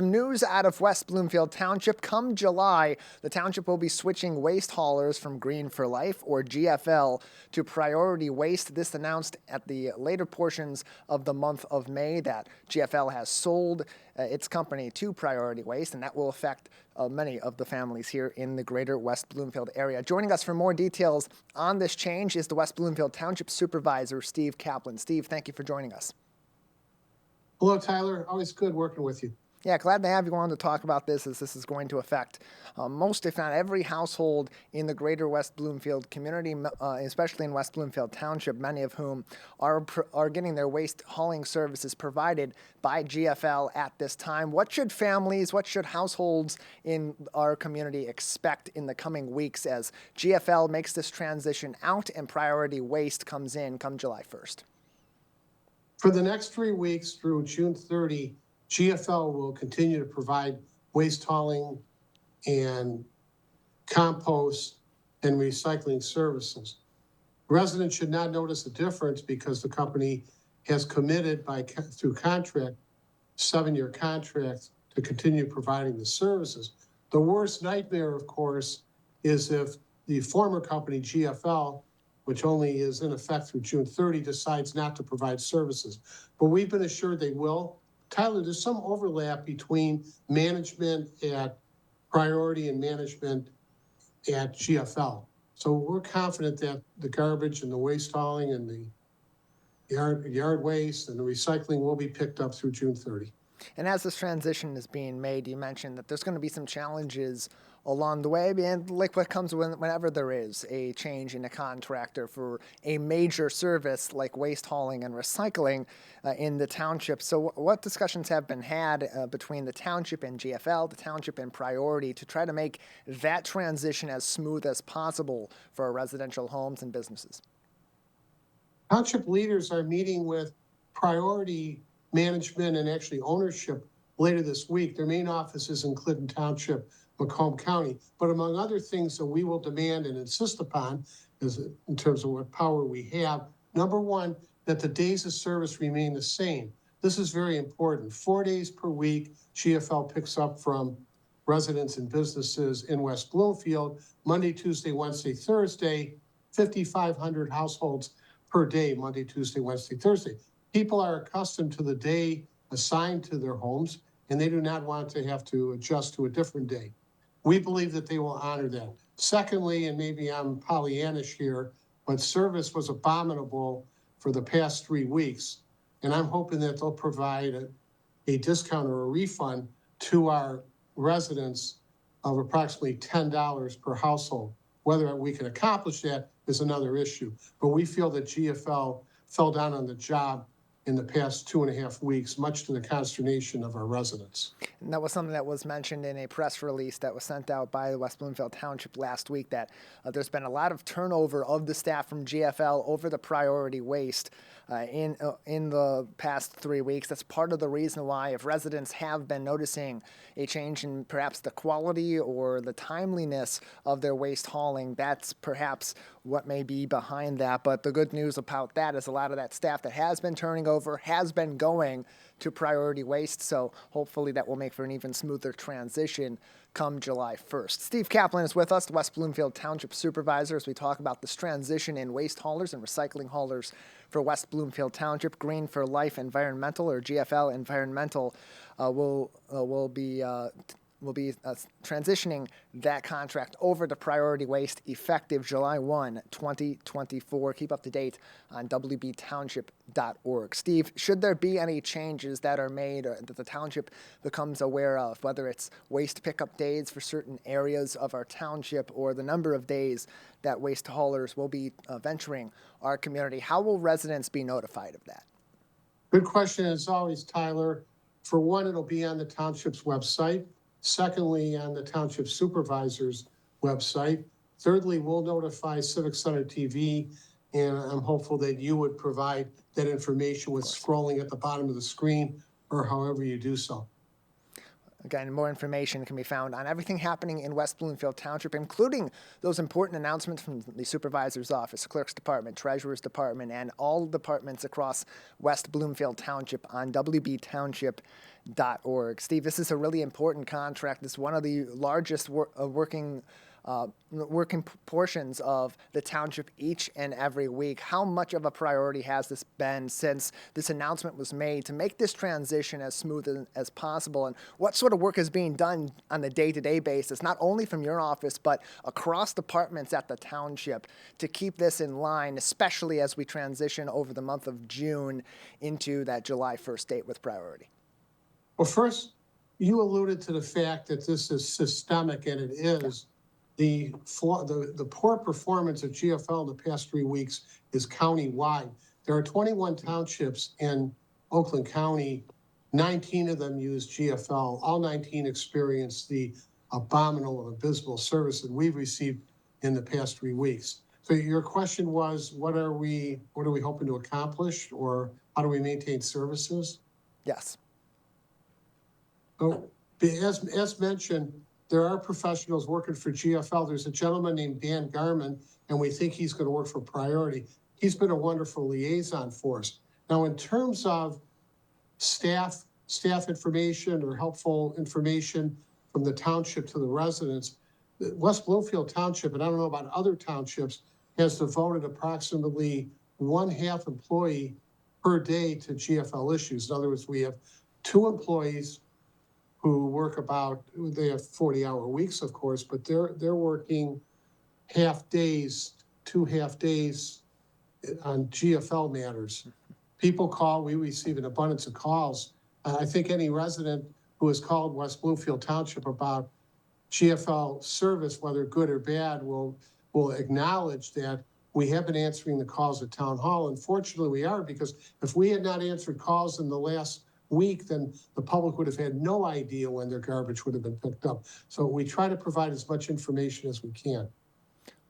Some news out of West Bloomfield Township. Come July, the township will be switching waste haulers from Green for Life, or GFL, to Priority Waste. This announced at the later portions of the month of May that GFL has sold its company to Priority Waste, and that will affect many of the families here in the greater West Bloomfield area. Joining us for more details on this change is the West Bloomfield Township Supervisor, Steve Kaplan. Steve, thank you for joining us. Hello, Tyler. Always good working with you. Yeah, glad to have you on to talk about this, as this is going to affect most, if not every, household in the greater West Bloomfield community, especially in West Bloomfield Township, many of whom are getting their waste hauling services provided by GFL at this time. What should families, what should households in our community expect in the coming weeks as GFL makes this transition out and Priority Waste comes in come July 1st? For the next 3 weeks through June 30, GFL will continue to provide waste hauling and compost and recycling services. Residents should not notice a difference because the company has committed through contract, 7-year contract, to continue providing the services. The worst nightmare, of course, is if the former company, GFL, which only is in effect through June 30, decides not to provide services. But we've been assured they will. Tyler, there's some overlap between management at Priority and management at GFL. So we're confident that the garbage and the waste hauling and the yard waste and the recycling will be picked up through June 30. And as this transition is being made, you mentioned that there's going to be some challenges along the way, and like what comes whenever there is a change in a contractor for a major service like waste hauling and recycling in the township. So what discussions have been had between the township and GFL, the township and Priority, to try to make that transition as smooth as possible for our residential homes and businesses? Township leaders are meeting with Priority management and actually ownership later this week. Their main office is in Clinton Township, Macomb County. But among other things that we will demand and insist upon, is in terms of what power we have, number one, that the days of service remain the same. This is very important. 4 days per week, GFL picks up from residents and businesses in West Bloomfield, Monday, Tuesday, Wednesday, Thursday, 5,500 households per day, Monday, Tuesday, Wednesday, Thursday. People are accustomed to the day assigned to their homes, and they do not want to have to adjust to a different day. We believe that they will honor that. Secondly, and maybe I'm Pollyannish here, but service was abominable for the past 3 weeks, and I'm hoping that they'll provide a discount or a refund to our residents of approximately $10 per household. Whether we can accomplish that is another issue, but we feel that GFL fell down on the job in the past 2.5 weeks, much to the consternation of our residents. And that was something that was mentioned in a press release that was sent out by the West Bloomfield Township last week, that there's been a lot of turnover of the staff from GFL over the Priority Waste in the past 3 weeks. That's part of the reason why, if residents have been noticing a change in perhaps the quality or the timeliness of their waste hauling, that's perhaps what may be behind that. But the good news about that is a lot of that staff that has been turning over has been going to Priority Waste, so hopefully that will make for an even smoother transition come July 1st. Steve Kaplan is with us, the West Bloomfield Township Supervisor, as we talk about this transition in waste haulers and recycling haulers for West Bloomfield Township. Green for Life Environmental, or GFL Environmental, will be transitioning that contract over to Priority Waste effective July 1, 2024. Keep up to date on wbtownship.org. Steve, should there be any changes that are made or that the township becomes aware of, whether it's waste pickup days for certain areas of our township or the number of days that waste haulers will be venturing our community, how will residents be notified of that? Good question, as always, Tyler. For one, it'll be on the township's website. Secondly, on the Township Supervisor's website. Thirdly, we'll notify Civic Center TV, and I'm hopeful that you would provide that information with scrolling at the bottom of the screen or however you do so. Again, more information can be found on everything happening in West Bloomfield Township, including those important announcements from the Supervisor's Office, Clerk's Department, Treasurer's Department, and all departments across West Bloomfield Township on wbtownship.org. Steve, this is a really important contract. It's one of the largest working portions of the township each and every week. How much of a priority has this been since this announcement was made to make this transition as smooth as possible? And what sort of work is being done on a day-to-day basis, not only from your office, but across departments at the township to keep this in line, especially as we transition over the month of June into that July 1st date with priority? Well, first, you alluded to the fact that this is systemic, and it is. The poor performance of GFL in the past 3 weeks is county-wide. There are 21 townships in Oakland County. 19 of them use GFL. All 19 experienced the abominable and abysmal service that we've received in the past 3 weeks. So your question was, what are we hoping to accomplish, or how do we maintain services? Yes. So, as mentioned, there are professionals working for GFL. There's a gentleman named Dan Garman, and we think he's going to work for Priority. He's been a wonderful liaison for us. Now, in terms of staff information or helpful information from the township to the residents, West Bloomfield Township, and I don't know about other townships, has devoted approximately 1/2 employee per day to GFL issues. In other words, we have 2 employees who work they have 40-hour weeks, of course, but they're working half days, 2 half days on GFL matters. People call, we receive an abundance of calls. I think any resident who has called West Bloomfield Township about GFL service, whether good or bad, will acknowledge that we have been answering the calls at Town Hall. Unfortunately, we are, because if we had not answered calls in the last week, then the public would have had no idea when their garbage would have been picked up. So we try to provide as much information as we can.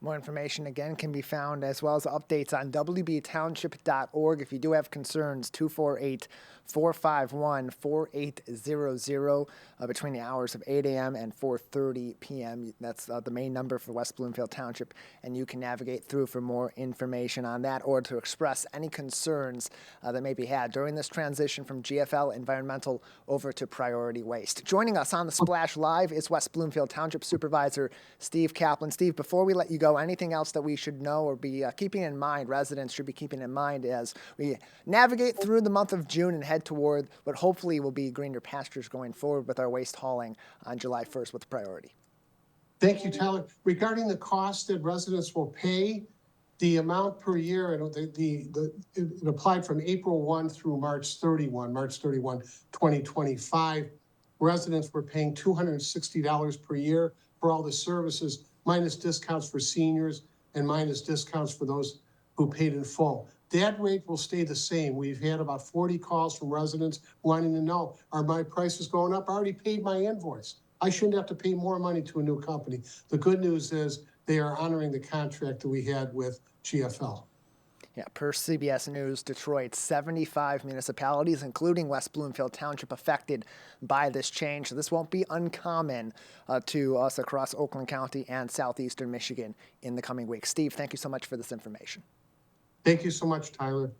More information, again, can be found, as well as updates, on wbtownship.org. If you do have concerns, 248-451-4800 between the hours of 8 a.m. and 4:30 p.m. That's the main number for West Bloomfield Township, and you can navigate through for more information on that, or to express any concerns that may be had during this transition from GFL Environmental over to Priority Waste. Joining us on the Splash Live is West Bloomfield Township Supervisor Steve Kaplan. Steve, before we let you go, anything else that we should know or be keeping in mind, residents should be keeping in mind as we navigate through the month of June and head toward what hopefully will be greener pastures going forward with our waste hauling on July 1st with Priority? Thank you, Tyler. Regarding the cost that residents will pay, the amount per year, it applied from April 1 through March 31, 2025. Residents were paying $260 per year for all the services, minus discounts for seniors and minus discounts for those who paid in full. That rate will stay the same. We've had about 40 calls from residents wanting to know, are my prices going up? I already paid my invoice. I shouldn't have to pay more money to a new company. The good news is they are honoring the contract that we had with GFL. Yeah, per CBS News Detroit, 75 municipalities, including West Bloomfield Township, affected by this change. So this won't be uncommon to us across Oakland County and southeastern Michigan in the coming weeks. Steve, thank you so much for this information. Thank you so much, Tyler.